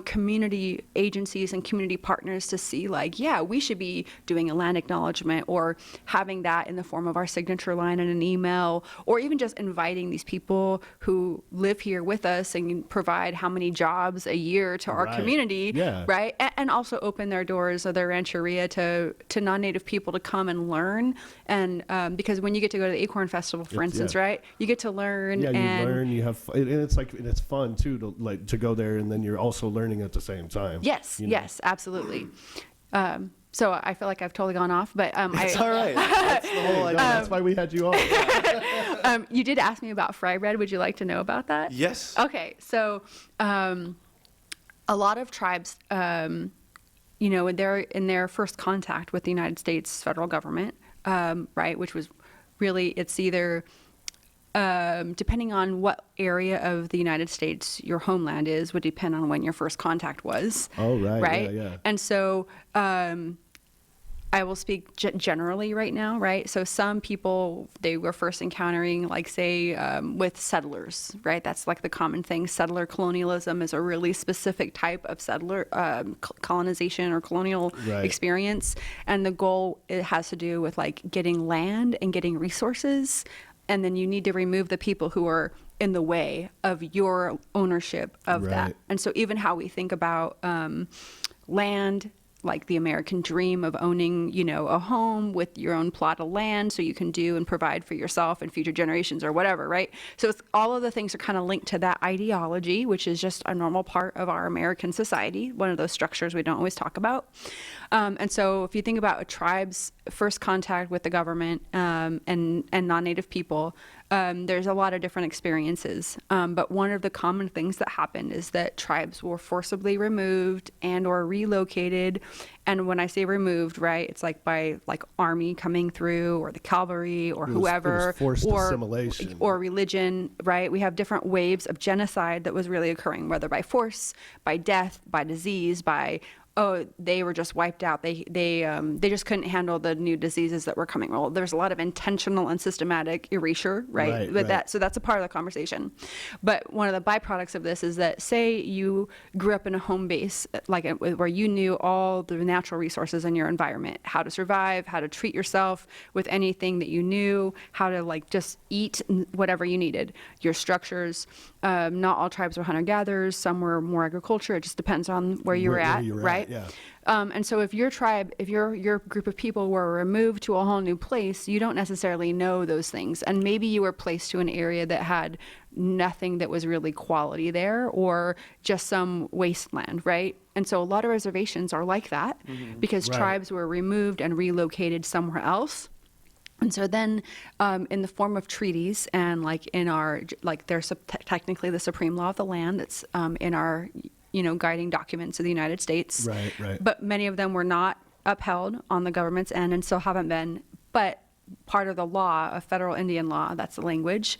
community agencies and community partners to see like, yeah, we should be doing a land acknowledgement or having that in the form of our signature line in an email, or even just inviting these people who live here with us and provide how many jobs a year to our community, right? And also open their doors of their rancheria to non-Native people to come and learn. And because when you get to go to the Acorn Festival, for instance, right, you get to learn. Yeah, you learn. You have fun. And it's fun too to go there, and then you're also learning at the same time. Yes, yes, absolutely. So I feel like I've totally gone off, but it's all right. That's the whole idea. That's why we had you on. You did ask me about fry bread. Would you like to know about that? Yes. Okay, so a lot of tribes, in their first contact with the United States federal government, right, which was really, it's either depending on what area of the United States your homeland is, would depend on when your first contact was. Oh, right. Right. Yeah. And so I will speak generally right now, right? So some people, they were first encountering, like, say, with settlers, right? That's like the common thing. Settler colonialism is a really specific type of settler colonization or colonial experience. And the goal, it has to do with like getting land and getting resources. And then you need to remove the people who are in the way of your ownership of that. And so even how we think about land, like the American dream of owning, a home with your own plot of land so you can do and provide for yourself and future generations or whatever, right? So it's, all of the things are kind of linked to that ideology, which is just a normal part of our American society, one of those structures we don't always talk about. And so if you think about a tribe's first contact with the government and non-Native people, there's a lot of different experiences. But one of the common things that happened is that tribes were forcibly removed and or relocated. And when I say removed, right, it's like by like army coming through or the cavalry or whoever, it was forced assimilation. Or religion, right? We have different waves of genocide that was really occurring, whether by force, by death, by disease, by oh, they were just wiped out. They just couldn't handle the new diseases that were coming. Well, there's a lot of intentional and systematic erasure, right? With that, so that's a part of the conversation. But one of the byproducts of this is that, say you grew up in a home base, like where you knew all the natural resources in your environment, how to survive, how to treat yourself with anything that you knew, how to like just eat whatever you needed. Your structures, not all tribes were hunter-gatherers. Some were more agriculture. It just depends on where you were at, right? Yeah. And so if your tribe, if your group of people were removed to a whole new place, you don't necessarily know those things. And maybe you were placed to an area that had nothing that was really quality there, or just some wasteland, right? And so a lot of reservations are like that, because tribes were removed and relocated somewhere else. And so then, in the form of treaties, and like in our, like there's technically the supreme law of the land that's in our, guiding documents of the United States. Right. But many of them were not upheld on the government's end, and still haven't been. But part of the law, of federal Indian law, that's the language,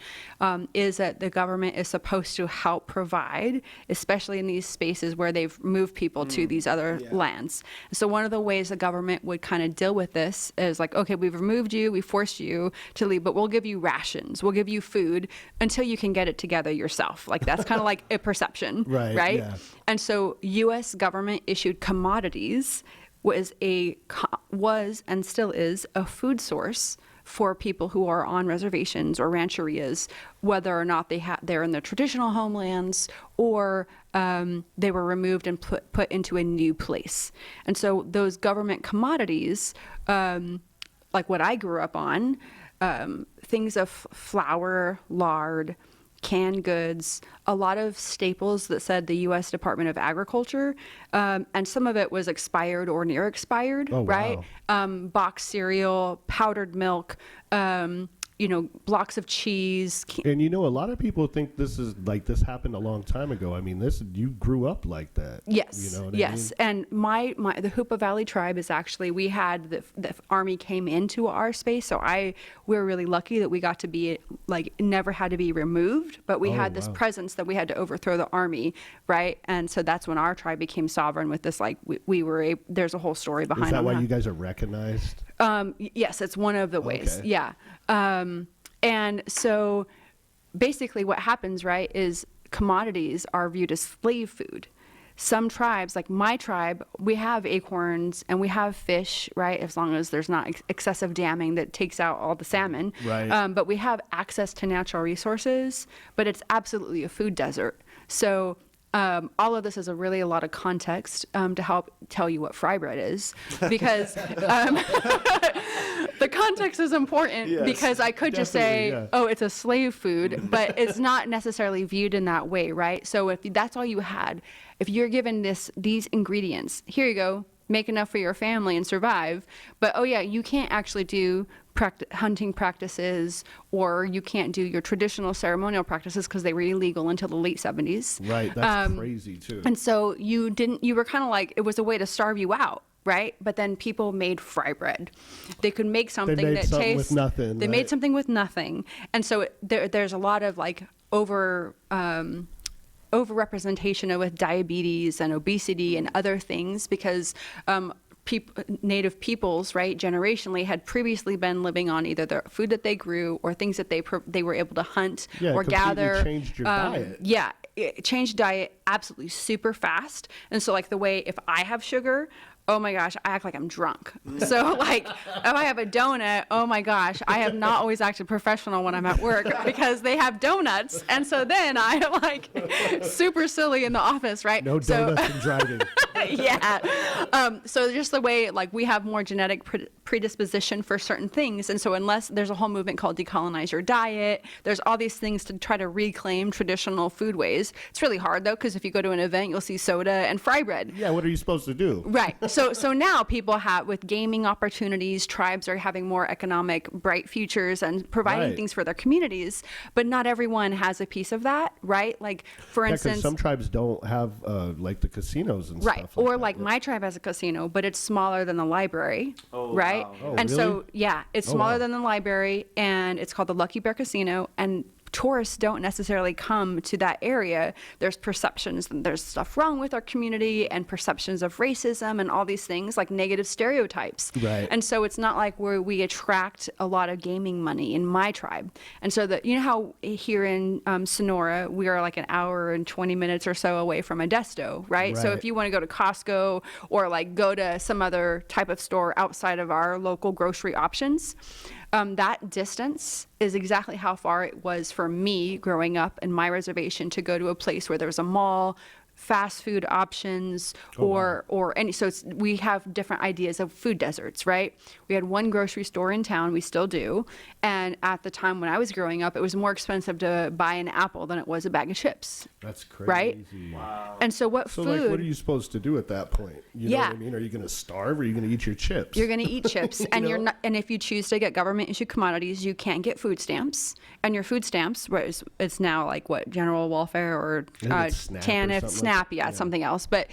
is that the government is supposed to help provide, especially in these spaces where they've moved people to these other lands. So one of the ways the government would kind of deal with this is like, okay, we've removed you, we forced you to leave, but we'll give you rations, we'll give you food until you can get it together yourself. Like that's kind of like a perception, right? Yeah. And so U.S. government issued commodities was and still is a food source for people who are on reservations or rancherias, whether or not they're in their traditional homelands, or they were removed and put into a new place. And so those government commodities, like what I grew up on, things of flour, lard, canned goods, a lot of staples that said the U.S. Department of Agriculture, and some of it was expired or near expired, right? Boxed cereal, powdered milk, blocks of cheese. And a lot of people think this happened a long time ago. I mean, you grew up like that. Yes. You know what yes. I mean? And the Hoopa Valley tribe is actually, we had the Army came into our space. So we were really lucky that we got to be never had to be removed, but we had this presence that we had to overthrow the Army. Right. And so that's when our tribe became sovereign with this, there's a whole story behind it. Is that why you guys are recognized? Yes, it's one of the ways. Okay. Yeah. And so basically what happens, right, is commodities are viewed as slave food. Some tribes, like my tribe, we have acorns and we have fish, right, as long as there's not excessive damming that takes out all the salmon. Right. But we have access to natural resources, but it's absolutely a food desert. So all of this is a lot of context to help tell you what fry bread is, because the context is important. Because I could just say, oh, it's a slave food, but it's not necessarily viewed in that way, right? So if that's all you had, if you're given these ingredients, here you go, make enough for your family and survive. But you can't actually do hunting practices, or you can't do your traditional ceremonial practices because they were illegal until the late 70s. Right, that's crazy too. And so you were kind of like, it was a way to starve you out, right? But then people made fry bread. They could make something that tastes with nothing. They made something with nothing. And so there's a lot of overrepresentation with diabetes and obesity and other things, because Native peoples, right, generationally had previously been living on either the food that they grew or things that they were able to hunt or gather. Changed your diet. Yeah, it changed diet absolutely super fast. And so the way, if I have sugar, oh my gosh, I act like I'm drunk. So if I have a donut, oh my gosh, I have not always acted professional when I'm at work because they have donuts. And so then I'm super silly in the office, right? No donuts and driving. Yeah. So just the way, we have more genetic predisposition for certain things. And so unless there's a whole movement called decolonize your diet, there's all these things to try to reclaim traditional foodways. It's really hard though, because if you go to an event, you'll see soda and fry bread. Yeah, what are you supposed to do? Right. So now people have, with gaming opportunities, tribes are having more economic bright futures and providing things for their communities, but not everyone has a piece of that, right? For instance, some tribes don't have the casinos and right. stuff. Or that. my tribe has a casino, but it's smaller than the library, right? Wow. Oh, and really? so it's smaller than the library, and it's called the Lucky Bear Casino, and tourists don't necessarily come to that area, there's perceptions that there's stuff wrong with our community and perceptions of racism and all these things, like negative stereotypes. Right. And so it's not like we attract a lot of gaming money in my tribe. And so you know how here in Sonora, we are like an hour and 20 minutes or so away from Modesto, right? So if you want to go to Costco or like go to some other type of store outside of our local grocery options, that distance is exactly how far it was for me growing up in my reservation to go to a place where there was a mall, fast food options, or any. So we have different ideas of food deserts, right? We had one grocery store in town, we still do, and at the time when I was growing up, it was more expensive to buy an apple than it was a bag of chips. That's crazy. Right? Wow. And so like, what are you supposed to do at that point? You know what I mean? Are you going to starve, or are you going to eat your chips? You're going to eat chips, and you're not. And if you choose to get government issued commodities, you can't get food stamps. And your food stamps, it's now like what, general welfare or TANF, SNAP, it's something else. But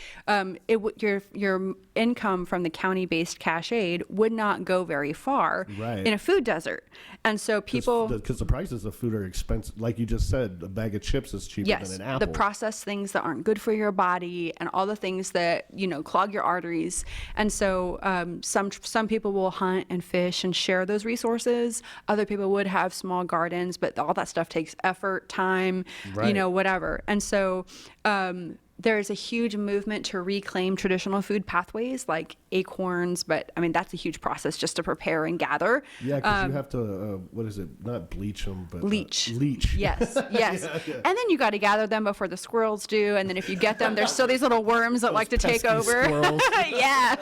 your income from the county-based cash aid would not go very far in a food desert. And so people, because the prices of food are expensive, like you just said, a bag of chips is cheaper than an apple. The processed things that aren't good for your body and all the things that clog your arteries. And so some people will hunt and fish and share those resources. Other people would have small gardens, but all that stuff takes effort, time, whatever. And so there's a huge movement to reclaim traditional food pathways like acorns, but I mean, that's a huge process just to prepare and gather. Yeah, because you have to, what is it? Not bleach them, but leach. Yes, yes. Yeah. And then you got to gather them before the squirrels do. And then if you get them, there's still these little worms that like to take over. Yeah.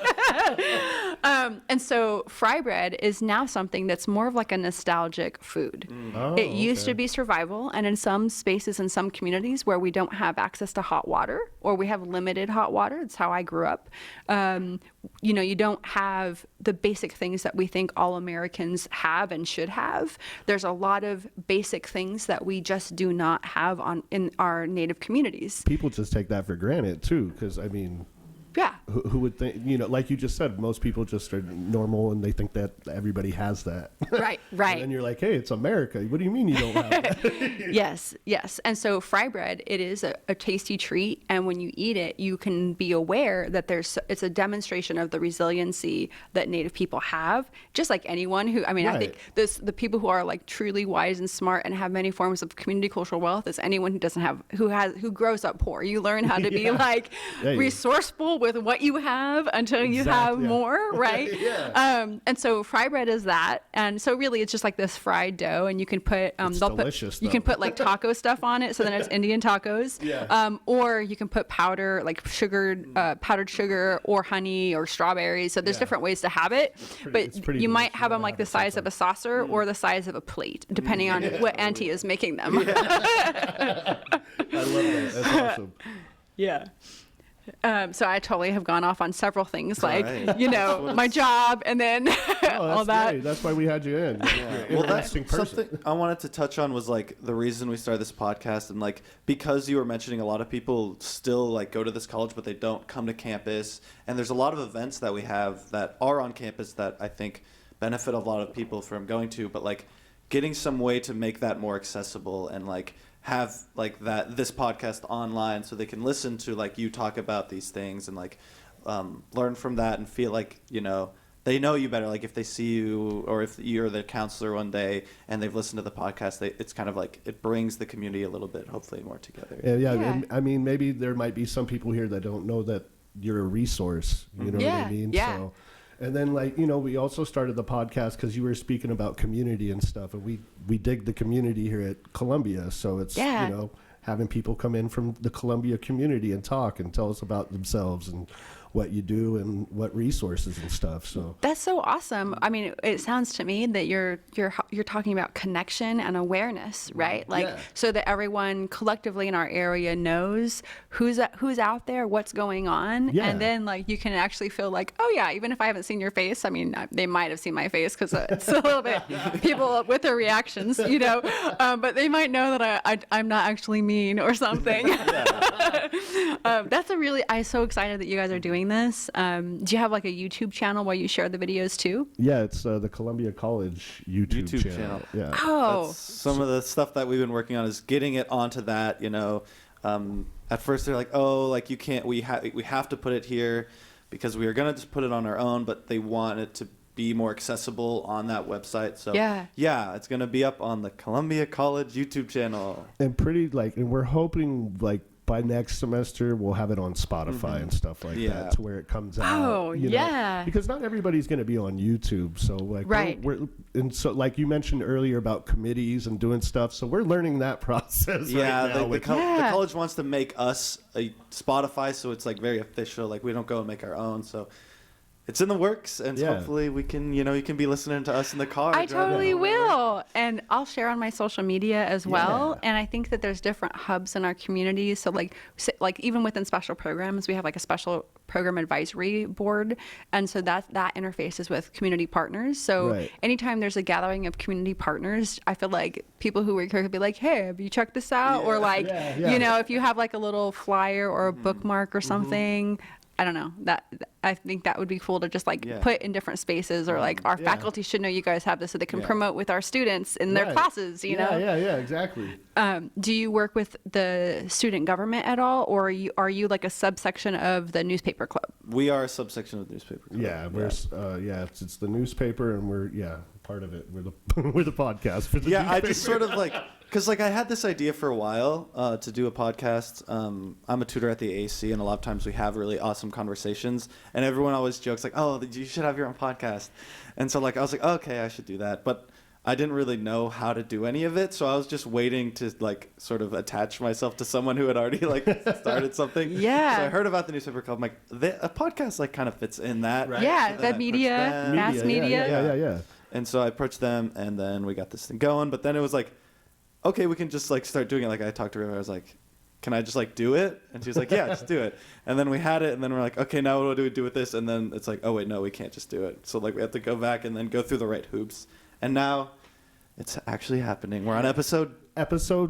And so fry bread is now something that's more of like a nostalgic food. It used to be survival. And in some spaces, in some communities where we don't have access to hot water, or we have limited hot water. That's how I grew up. You don't have the basic things that we think all Americans have and should have. There's a lot of basic things that we just do not have in our native communities. People just take that for granted too, because I mean, yeah. Who would think, like you just said, most people just are normal and they think that everybody has that. Right. And then you're like, hey, it's America. What do you mean you don't have that? Yes. And so fry bread, it is a tasty treat. And when you eat it, you can be aware that it's a demonstration of the resiliency that Native people have, just like anyone who, I think the people who are like truly wise and smart and have many forms of community cultural wealth is anyone who grows up poor. You learn how to be resourceful with what you have until you have more, right? And so fry bread is that, and so really it's just like this fried dough, and you can put delicious. You can put like taco stuff on it, so then it's Indian tacos. Or you can put powdered sugar or honey or strawberries. So there's different ways to have it, but you might have them like the size of a saucer or the size of a plate, depending on what auntie is making them. I love that. That's awesome. Yeah. So I totally have gone off on several things, my job, and then all that. Great. That's why we had you in. Well, that's something I wanted to touch on was like the reason we started this podcast, and like because you were mentioning a lot of people still like go to this college, but they don't come to campus, and there's a lot of events that we have that are on campus that I think benefit a lot of people from going to, but like getting some way to make that more accessible and like have like this podcast online so they can listen to like you talk about these things and like learn from that and feel like they know you better, like if they see you or if you're the counselor one day and they've listened to the podcast, it's kind of like it brings the community a little bit hopefully more together. And, I mean, maybe there might be some people here that don't know that you're a resource, you know what I mean? So, and then we also started the podcast because you were speaking about community and stuff, and we dig the community here at Columbia, so it's having people come in from the Columbia community and talk and tell us about themselves and what you do and what resources and stuff. So that's so awesome. I mean, it sounds to me that you're talking about connection and awareness, right? So that everyone collectively in our area knows who's out there, what's going on, and then like you can actually feel like, oh yeah, even if I haven't seen your face, I mean, they might have seen my face because it's a little bit people with their reactions, but they might know that I'm not actually mean or something. I'm so excited that you guys are doing doing this. Do you have like a YouTube channel where you share the videos too? Yeah, it's the Columbia College YouTube channel. Yeah. Oh, That's some of the stuff that we've been working on is getting it onto that. At first they're like, oh, like you can't. We have to put it here because we are gonna just put it on our own. But they want it to be more accessible on that website. So yeah, it's gonna be up on the Columbia College YouTube channel. And and we're hoping like by next semester we'll have it on Spotify and stuff like that, to where it comes out. Oh, yeah. Because not everybody's going to be on YouTube, so like and so like you mentioned earlier about committees and doing stuff, so we're learning that process. Yeah, right now the college wants to make us a Spotify, so it's like very official. Like we don't go and make our own, so. It's in the works, and hopefully we can, you can be listening to us in the car. I totally will. And I'll share on my social media as well. And I think that there's different hubs in our community. So like even within special programs, we have like a special program advisory board. And so that interfaces with community partners. So anytime there's a gathering of community partners, I feel like people who work here could be like, hey, have you checked this out? Or like, if you have like a little flyer or a bookmark or something, I don't know, that I think that would be cool to just like put in different spaces, or like our faculty should know you guys have this so they can promote with our students in their classes, you know? Yeah, exactly. Do you work with the student government at all, or are you like a subsection of the newspaper club? We are a subsection of the newspaper club. Yeah, it's the newspaper, and we're part of it. We're the podcast for the newspaper. I just sort of like, because like I had this idea for a while to do a podcast. I'm a tutor at the AC, and a lot of times we have really awesome conversations, and everyone always jokes like, oh, you should have your own podcast. And so like I was like, okay, I should do that, but I didn't really know how to do any of it, so I was just waiting to like sort of attach myself to someone who had already like started something. Yeah. So I heard about the newspaper club. I'm like, a podcast like kind of fits in that. Right. Yeah, so the media, mass media. Yeah. And so I approached them, and then we got this thing going. But then it was like, okay, we can just like start doing it. Like I talked to her, I was like, can I just like do it? And she was like, yeah, just do it. And then we had it, and then we're like, okay, now what do we do with this? And then it's like, oh wait, no, we can't just do it. So like we have to go back and then go through the right hoops. And now it's actually happening. We're on episode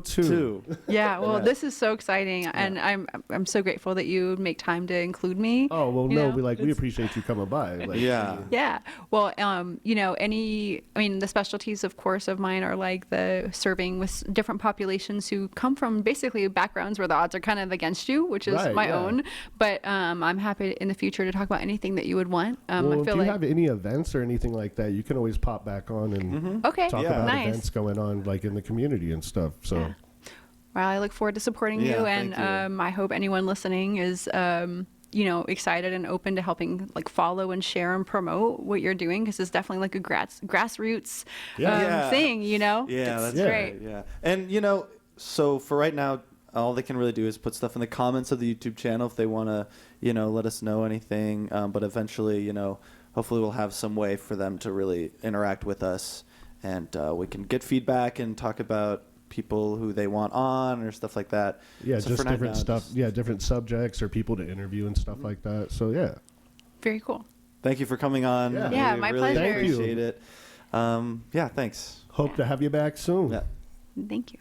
2. Yeah, well, this is so exciting, and I'm so grateful that you make time to include me. Oh well, we appreciate you coming by. Like, yeah. Well, the specialties, of course, of mine are like the serving with different populations who come from basically backgrounds where the odds are kind of against you, which is my own. But I'm happy in the future to talk about anything that you would want. I feel if you have any events or anything like that, you can always pop back on and talk about events going on like in the community and stuff. So. Yeah. Well, I look forward to supporting you, and I hope anyone listening is, excited and open to helping like follow and share and promote what you're doing, because it's definitely like a grassroots thing. Yeah, that's great. Yeah, and so for right now, all they can really do is put stuff in the comments of the YouTube channel if they want to, let us know anything. But eventually, hopefully we'll have some way for them to really interact with us, and we can get feedback and talk about people who they want on or stuff like that. Yeah, so just different stuff. Yeah, different subjects or people to interview and stuff like that. So yeah. Very cool. Thank you for coming on. Yeah, my pleasure. Appreciate it. Thanks. Hope to have you back soon. Yeah. Thank you.